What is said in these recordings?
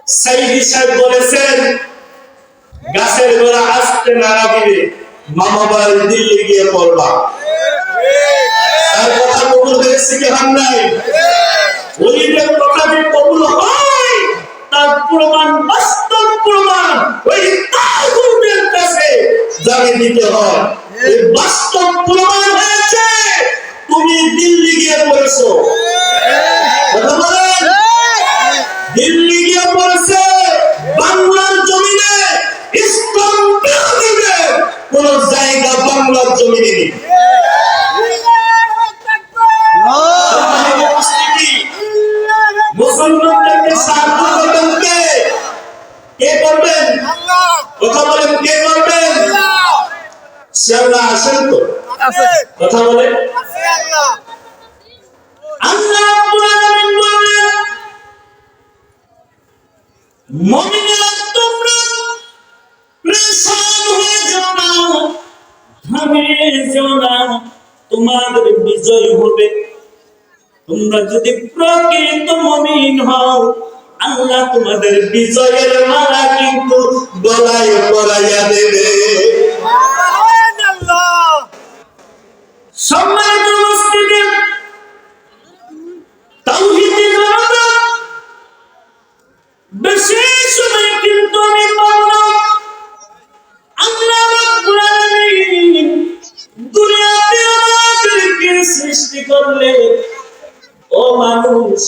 সাইদি সাহেব বলেছেন গাছের গোড়া আসতে নাড়া দিবে মামা বাড়ি দিল্লি গিয়ে পড়বা। তার কথা কবুল হয়েছে কি হয় নাই? ওলিদের কথা যে কবুল হয় তার প্রমাণ, বাস্তব প্রমাণ ওই তাগুতের কাছে জানিয়ে দিতে হয়। এই বাস্তব প্রমাণ হয়েছে তুমি দিল্লি গিয়ে পড়েছো। কথা বলেন, দিল্লি গিয়ে পড়েছে বাংলার জমিনে। ইসলাম বিরোধীদের কোন জায়গা বাংলার জমিনে নেই। মুসলমানদেরকে সাহায্য করবেন কে করবেন? কথা বলেন, কে করবেন? সে আল্লাহ আছেন তো? কথা বলেন। আল্লাহ রাব্বুল আলামিন বলেন, মুমিনেরা তোমরা পেরেশান হয়ে যাও না, ঘামে যাও না, তোমাদের বিজয় হবে। তোমরা যদি প্রকৃত মুমিন হও, আল্লাহ তোমাদের বিজয়ের মালা কিন্তু গলায় পরাইয়া দেবে। সম্মানিত উপস্থিতি, তাওহীদি জনতা, বেশি সময় কিন্তু আমি পাবো না। আল্লাহ রাব্বুল আলামিন দুনিয়াতে আমাদেরকে সৃষ্টি করলে, ও মানুষ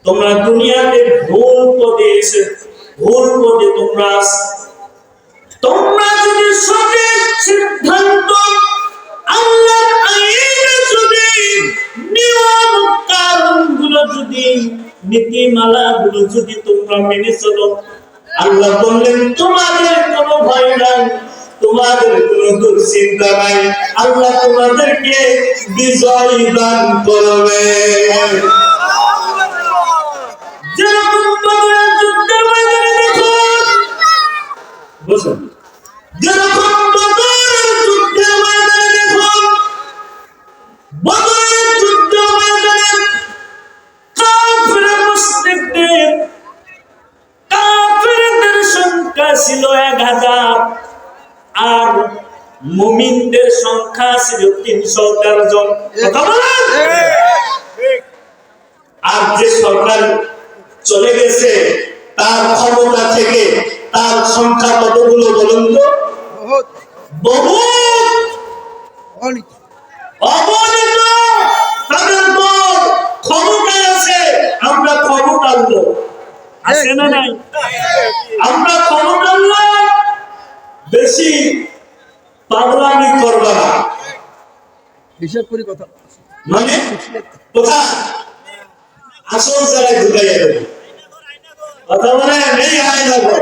তোমরা দুনিয়াতে ভুল পথে এসে ভুল পথে তোমরা যদি সঠিক সিদ্ধান্ত আল্লাহর আইনে যদি নিয়ম কানুনগুলো যদি নীতিমালাগুলো যদি তোমরা মেনে চলো, আল্লাহ বললেন তোমাদের কোনো ভয় নাই, তোমাদের কোনো দুশ্চিন্তা নাই, আল্লাহ তোমাদেরকে বিজয় দান করবে। যেরকম বদরের যুদ্ধের ময়দানে দেখুন, বুঝুন, যেরকম বদরের যুদ্ধের ময়দানে দেখুন, বদরের যুদ্ধের ময়দানে কাফির মুশরিকদের কাফিরদের সংখ্যা ছিল 1000 আর মুমিনদের সংখ্যা ছিল 313 জন। কথা বলেন। আর যে সরকার চলে গেছে তার ক্ষমতা থেকে তার সংখ্যা কতগুলো বলুন তো? বহুত অগণিত। তাদের পর ক্ষমতায় আছে, আমরা ক্ষমতার লোক, আছে না নাই? আমরা ক্ষমতার লোক, বেশি পাগলামি করবা না। হিসাব করে কথা মানে কথা আসল জায়গায় ঢুকাইয়া দেবে। কথা বলে নেই আয়না ঘর।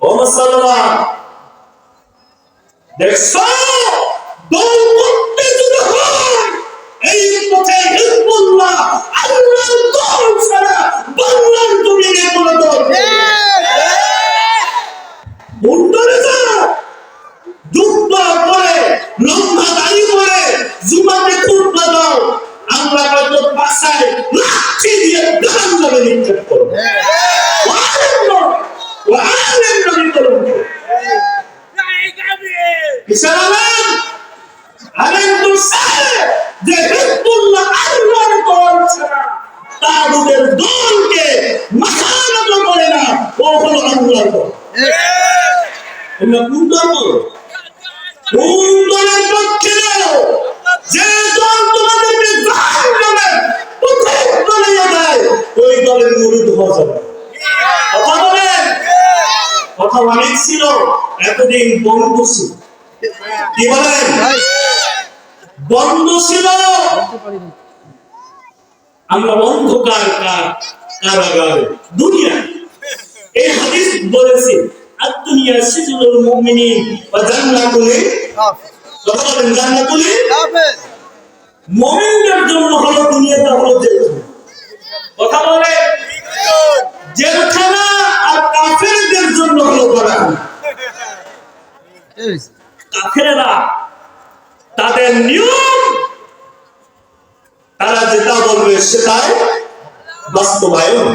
ও মুসলমান, দেখছো দল করতে যদি হয় এই পথে হিজবুল্লাহ আল্লাহর দল ছাড়া বাংলার জমিনে কোনো দল নেই। মুন্ডরে যা জুব্বা পরে লম্বা দাড়ি পরে জুমাতে খুতবা দাও, আমরা হয়তো বাসায় লাঠি দিয়ে গান ধরে নিক্ষেপ করবো। তাগুতের দলকে মাথা নত করে না, ও হলো আল্লাহর দল। তোমরা কোন দল? কোন দলের পক্ষে নাও? যে দল তোমাদেরকে জাহান্নামে প্রথম বানিয়ে দেয়, ওই দলের মুরিদ হওয়া যাবে। কথা বলেন। কথা অনেক ছিল, এতদিন বন্ধ ছিল। কি বলেন? বন্ধ ছিল। আমরা অন্ধকার কারাগারে দুনিয়া। এই হাদিস বলেছে আদ-দুনিয়া সিজনুল মুমিনিন ওয়া জান্নাতুল কাফির। জান্নাতুল কাফির মুমিনদের জন্য হলো দুনিয়াটা হলো জেলখানা। কথা বলে জেলখানা, আর কাফেরদের জন্য হলো বাগান। কাফেররা তাদের নিয়ম, তারা যেটা বলবে সেটাই বাস্তবায়ন।